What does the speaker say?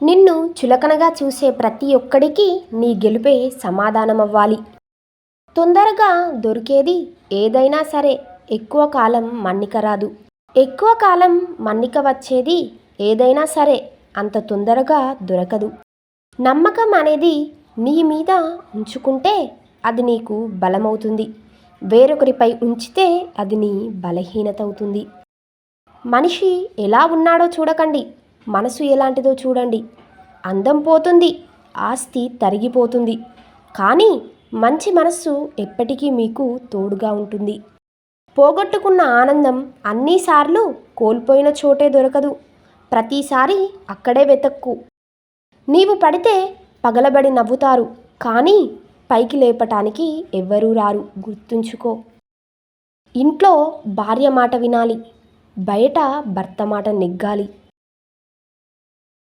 నిన్ను చులకనగా చూసే ప్రతి ఒక్కడికి నీ గెలుపే సమాధానమవ్వాలి. తొందరగా దొరికేది ఏదైనా సరే ఎక్కువ కాలం మన్నిక రాదు. ఎక్కువ కాలం మన్నిక వచ్చేది ఏదైనా సరే అంత తొందరగా దొరకదు. నమ్మకం అనేది నీ మీద ఉంచుకుంటే అది నీకు బలమవుతుంది. వేరొకరిపై ఉంచితే అది నీ బలహీనత అవుతుంది. మనిషి ఎలా ఉన్నాడో చూడకండి, మనసు ఎలాంటిదో చూడండి. అందం పోతుంది, ఆస్తి తరిగిపోతుంది, కానీ మంచి మనస్సు ఎప్పటికీ మీకు తోడుగా ఉంటుంది. పోగొట్టుకున్న ఆనందం అన్నిసార్లు కోల్పోయిన చోటే దొరకదు. ప్రతిసారి అక్కడే వెతక్కు. నీవు పడితే పగలబడి నవ్వుతారు, కానీ పైకి లేపటానికి ఎవ్వరూ రారు. గుర్తుంచుకో. ఇంట్లో భార్య మాట వినాలి, బయట భర్త మాట నెగ్గాలి.